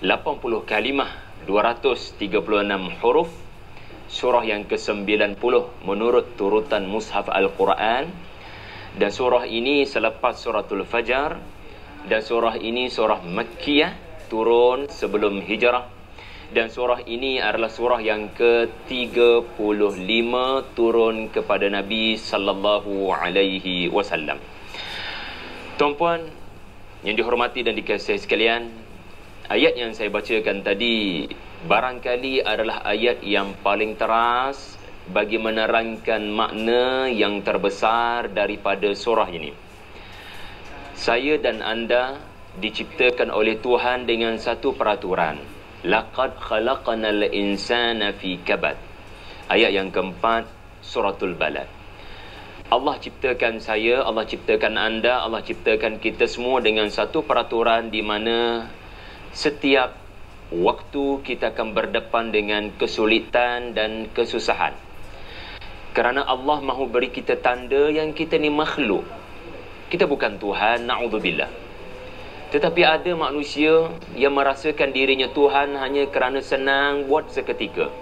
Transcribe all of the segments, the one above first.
80 kalimah, 236 huruf, surah yang ke-90 menurut turutan mushaf Al-Quran. Dan surah ini selepas suratul Fajar, dan surah ini surah Makkiyah, turun sebelum hijrah. Dan surah ini adalah surah yang ke-35 turun kepada Nabi sallallahu alaihi wasallam. Tuan-puan yang dihormati dan dikasihi sekalian, ayat yang saya bacakan tadi barangkali adalah ayat yang paling teras bagi menerangkan makna yang terbesar daripada surah ini. Saya dan anda diciptakan oleh Tuhan dengan satu peraturan. Laqad khalaqnal insana fi kabad. Ayat yang keempat, suratul Balad. Allah ciptakan saya, Allah ciptakan anda, Allah ciptakan kita semua dengan satu peraturan di mana setiap waktu kita akan berdepan dengan kesulitan dan kesusahan. Kerana Allah mahu beri kita tanda yang kita ni makhluk. Kita bukan Tuhan, na'udzubillah. Tetapi ada manusia yang merasakan dirinya Tuhan hanya kerana senang buat seketika.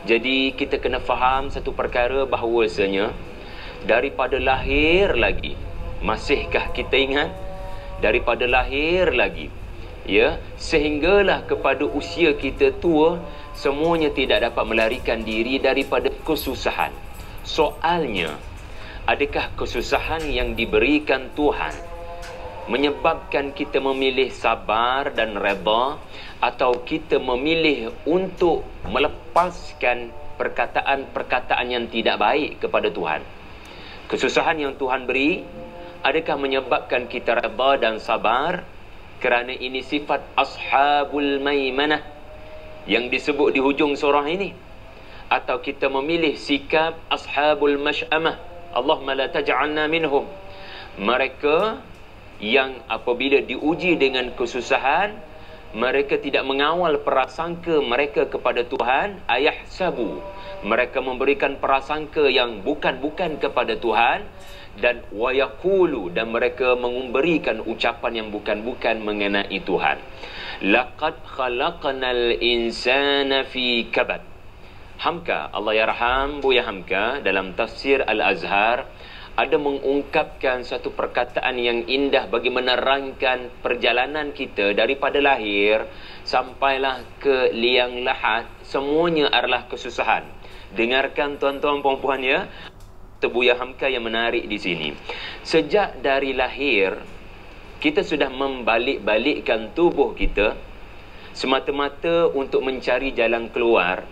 Jadi kita kena faham satu perkara bahawasanya daripada lahir lagi, masihkah kita ingat? Daripada lahir lagi, ya, sehinggalah kepada usia kita tua, semuanya tidak dapat melarikan diri daripada kesusahan. Soalnya, adakah kesusahan yang diberikan Tuhan menyebabkan kita memilih sabar dan redha, atau kita memilih untuk melepaskan perkataan-perkataan yang tidak baik kepada Tuhan? Kesusahan yang Tuhan beri, adakah menyebabkan kita redha dan sabar kerana ini sifat ashabul maimanah yang disebut di hujung surah ini, atau kita memilih sikap ashabul mash'amah, Allahumma la taj'alna minhum, mereka yang apabila diuji dengan kesusahan, mereka tidak mengawal prasangka mereka kepada Tuhan, ayahsabu, mereka memberikan prasangka yang bukan-bukan kepada Tuhan, dan wayaqulu, dan mereka memberikan ucapan yang bukan-bukan mengenai Tuhan. Laqad khalaqnal insana fi kabad. Hamka, Allah yarham Buya Hamka, dalam tafsir Al-Azhar ada mengungkapkan satu perkataan yang indah bagi menerangkan perjalanan kita daripada lahir sampailah ke liang lahat, semuanya adalah kesusahan. Dengarkan tuan-tuan puan-puan ya, Buya Hamka yang menarik di sini. Sejak dari lahir, kita sudah membalik-balikkan tubuh kita semata-mata untuk mencari jalan keluar.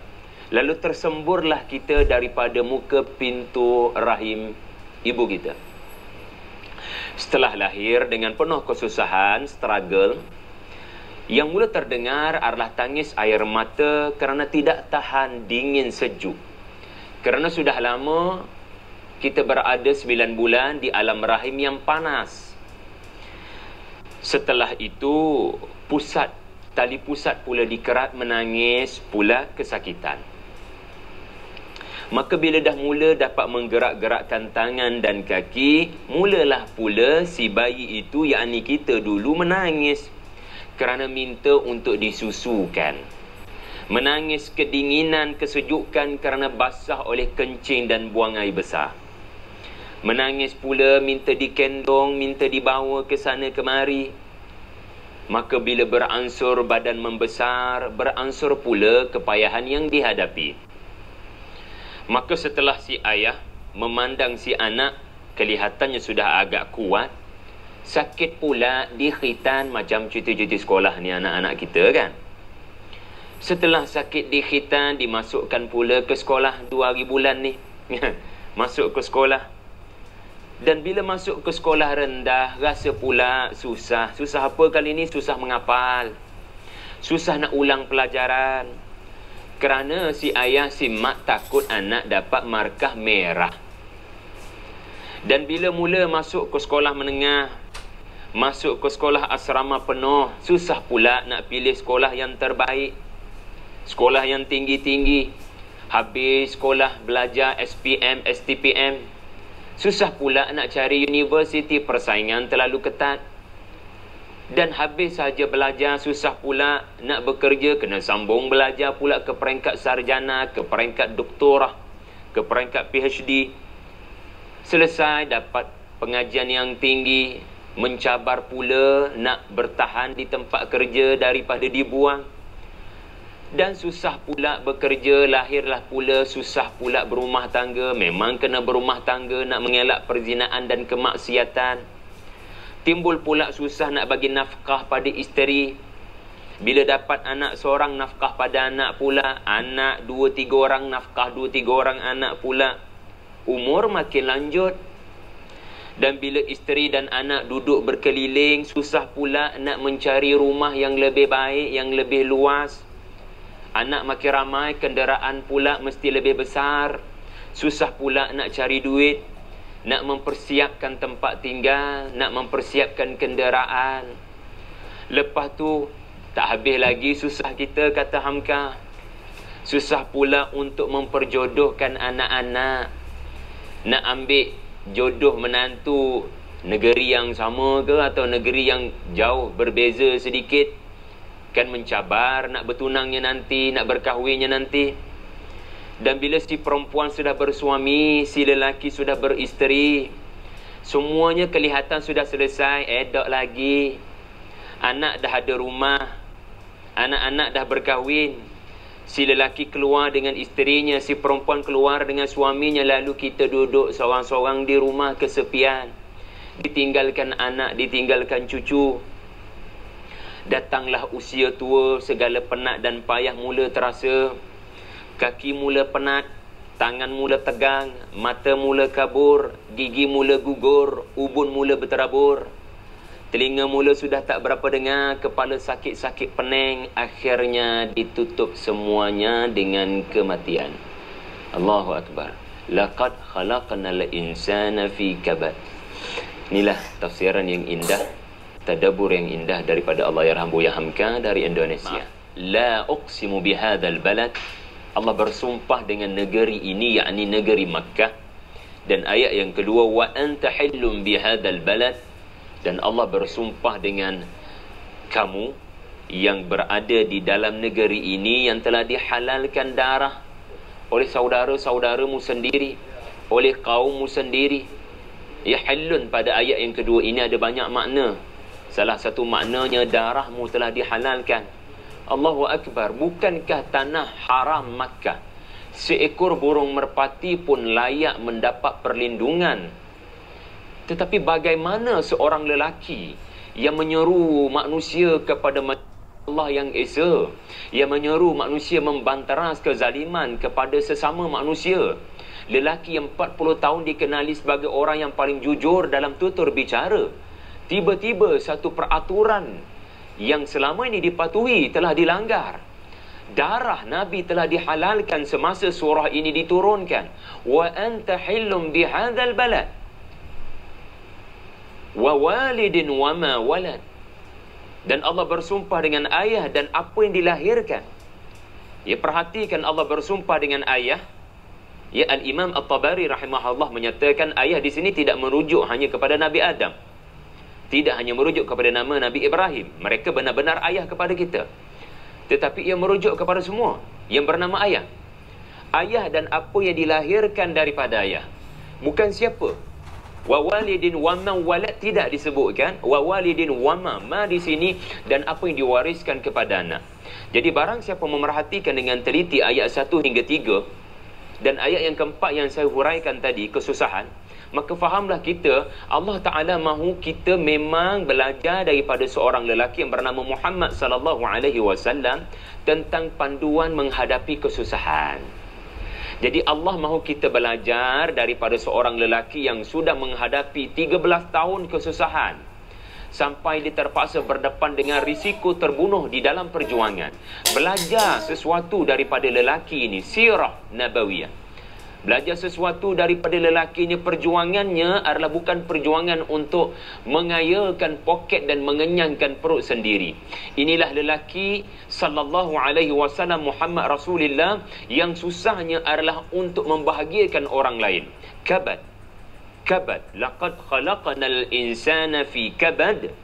Lalu tersemburlah kita daripada muka pintu rahim ibu kita. Setelah lahir dengan penuh kesusahan, struggle, yang mula terdengar adalah tangis air mata kerana tidak tahan dingin sejuk. Kerana sudah lama kita berada 9 bulan di alam rahim yang panas. Setelah itu tali pusat pula dikerat, menangis pula kesakitan. Maka bila dah mula dapat menggerak-gerakkan tangan dan kaki, mulalah pula si bayi itu, yakni kita dulu, menangis kerana minta untuk disusukan. Menangis kedinginan, kesejukan kerana basah oleh kencing dan buang air besar. Menangis pula minta dikendong, minta dibawa ke sana kemari. Maka bila beransur badan membesar, beransur pula kepayahan yang dihadapi. Maka setelah si ayah memandang si anak, kelihatannya sudah agak kuat, sakit pula di khitan, macam cuti-cuti sekolah ni anak-anak kita kan. Setelah sakit di khitan, dimasukkan pula ke sekolah 2 hari bulan ni. Masuk ke sekolah. Dan bila masuk ke sekolah rendah, rasa pula susah. Susah apa kali ni? Susah menghafal. Susah nak ulang pelajaran. Kerana si ayah, si mak takut anak dapat markah merah. Dan bila mula masuk ke sekolah menengah, masuk ke sekolah asrama penuh, susah pula nak pilih sekolah yang terbaik, sekolah yang tinggi-tinggi. Habis sekolah belajar SPM, STPM, susah pula nak cari universiti, persaingan terlalu ketat. Dan habis saja belajar, susah pula nak bekerja, kena sambung belajar pula ke peringkat sarjana, ke peringkat doktorah, ke peringkat PhD. Selesai dapat pengajian yang tinggi, mencabar pula nak bertahan di tempat kerja daripada dibuang. Dan susah pula bekerja, lahirlah pula susah pula berumah tangga. Memang kena berumah tangga nak mengelak perzinaan dan kemaksiatan. Timbul pula susah nak bagi nafkah pada isteri. Bila dapat anak seorang, nafkah pada anak pula. Anak 2-3 orang, nafkah 2-3 orang anak pula. Umur makin lanjut. Dan bila isteri dan anak duduk berkeliling, susah pula nak mencari rumah yang lebih baik, yang lebih luas. Anak makin ramai, kenderaan pula mesti lebih besar. Susah pula nak cari duit, nak mempersiapkan tempat tinggal, nak mempersiapkan kenderaan. Lepas tu tak habis lagi susah kita, kata Hamka. Susah pula untuk memperjodohkan anak-anak. Nak ambil jodoh menantu negeri yang sama ke atau negeri yang jauh berbeza sedikit, kan mencabar nak bertunangnya nanti, nak berkahwinnya nanti. Dan bila si perempuan sudah bersuami, si lelaki sudah beristeri, semuanya kelihatan sudah selesai, edok lagi. Anak dah ada rumah, anak-anak dah berkahwin. Si lelaki keluar dengan isterinya, si perempuan keluar dengan suaminya. Lalu kita duduk seorang-seorang di rumah kesepian, ditinggalkan anak, ditinggalkan cucu. Datanglah usia tua, segala penat dan payah mula terasa. Kaki mula penat, tangan mula tegang, mata mula kabur, gigi mula gugur, ubun mula berterabur, telinga mula sudah tak berapa dengar, kepala sakit-sakit pening. Akhirnya ditutup semuanya dengan kematian. Allahu Akbar. Laqad khalaqnal insana fi kabad. Inilah tafsiran yang indah, tadabbur yang indah daripada Allahyarham Buya Hamka dari Indonesia. La uqsimu bihadzal balad. Allah bersumpah dengan negeri ini, yakni negeri Makkah. Dan ayat yang kedua, wa anta hillum bihadzal balad. Dan Allah bersumpah dengan kamu yang berada di dalam negeri ini, yang telah dihalalkan darah oleh saudara-saudaramu sendiri, oleh kaummu sendiri. Ya, hillun pada ayat yang kedua ini ada banyak makna. Salah satu maknanya darahmu telah dihalalkan. Allahu Akbar. Bukankah tanah haram Makkah, seekor burung merpati pun layak mendapat perlindungan? Tetapi bagaimana seorang lelaki yang menyeru manusia kepada Allah yang Esa, yang menyeru manusia membantaras kezaliman kepada sesama manusia, lelaki yang 40 tahun dikenali sebagai orang yang paling jujur dalam tutur bicara, tiba-tiba satu peraturan yang selama ini dipatuhi telah dilanggar. Darah Nabi telah dihalalkan semasa surah ini diturunkan. Wa anta hillum bihadzal balad wa walidin wa ma walad. Dan Allah bersumpah dengan ayah dan apa yang dilahirkan. Ya, perhatikan, Allah bersumpah dengan ayah. Ya, Al-Imam At-Tabari rahimahullah menyatakan ayah di sini tidak merujuk hanya kepada Nabi Adam, tidak hanya merujuk kepada nama Nabi Ibrahim. Mereka benar-benar ayah kepada kita. Tetapi ia merujuk kepada semua yang bernama ayah. Ayah dan apa yang dilahirkan daripada ayah. Bukan siapa. Wa walidin wa ma walad tidak disebutkan. Wa walidin wa ma di sini, dan apa yang diwariskan kepada anak. Jadi barang siapa memerhatikan dengan teliti ayat 1 hingga 3 dan ayat yang keempat yang saya huraikan tadi, kesusahan, maka fahamlah kita, Allah Ta'ala mahu kita memang belajar daripada seorang lelaki yang bernama Muhammad sallallahu alaihi wasallam tentang panduan menghadapi kesusahan. Jadi Allah mahu kita belajar daripada seorang lelaki yang sudah menghadapi 13 tahun kesusahan, sampai dia terpaksa berdepan dengan risiko terbunuh di dalam perjuangan. Belajar sesuatu daripada lelaki ini, sirah nabawiyah. Belajar sesuatu daripada lelaki ini. Perjuangannya adalah bukan perjuangan untuk mengayakan poket dan mengenyangkan perut sendiri. Inilah lelaki sallallahu alaihi wasallam Muhammad Rasulullah yang susahnya adalah untuk membahagiakan orang lain. Kabad. Laqad khalaqnal insana fi kabad.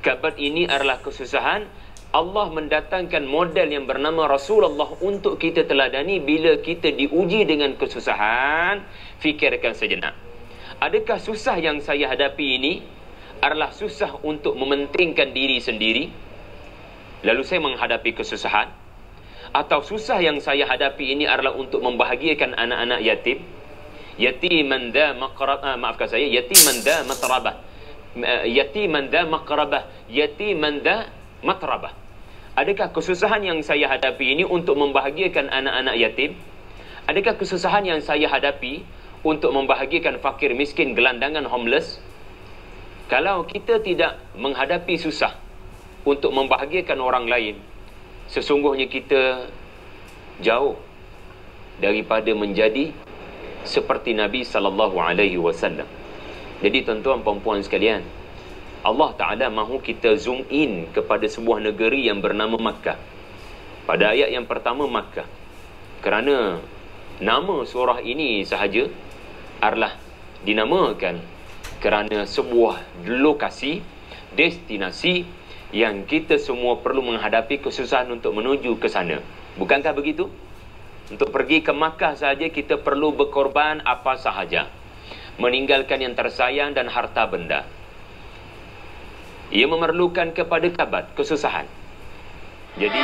Kabad ini adalah kesusahan. Allah mendatangkan model yang bernama Rasulullah untuk kita teladani. Bila kita diuji dengan kesusahan, fikirkan sejenak. Adakah susah yang saya hadapi ini adalah susah untuk mementingkan diri sendiri, lalu saya menghadapi kesusahan? Atau susah yang saya hadapi ini adalah untuk membahagiakan anak-anak yatim? Yatiman dha maqrabah, maafkan saya, yatiman dha matrabah, yatiman dha maqrabah, yatiman dha matrabah. Adakah kesusahan yang saya hadapi ini untuk membahagiakan anak-anak yatim? Adakah kesusahan yang saya hadapi untuk membahagiakan fakir miskin, gelandangan, homeless? Kalau kita tidak menghadapi susah untuk membahagiakan orang lain, sesungguhnya kita jauh daripada menjadi seperti Nabi SAW. Jadi tuan-tuan puan-puan sekalian, Allah Ta'ala mahu kita zoom in kepada sebuah negeri yang bernama Makkah. Pada ayat yang pertama Makkah, kerana nama surah ini sahaja adalah dinamakan kerana sebuah lokasi, destinasi yang kita semua perlu menghadapi kesusahan untuk menuju ke sana. Bukankah begitu? Untuk pergi ke Makkah sahaja kita perlu berkorban apa sahaja, meninggalkan yang tersayang dan harta benda. Ia memerlukan kepada kabad, kesusahan. Jadi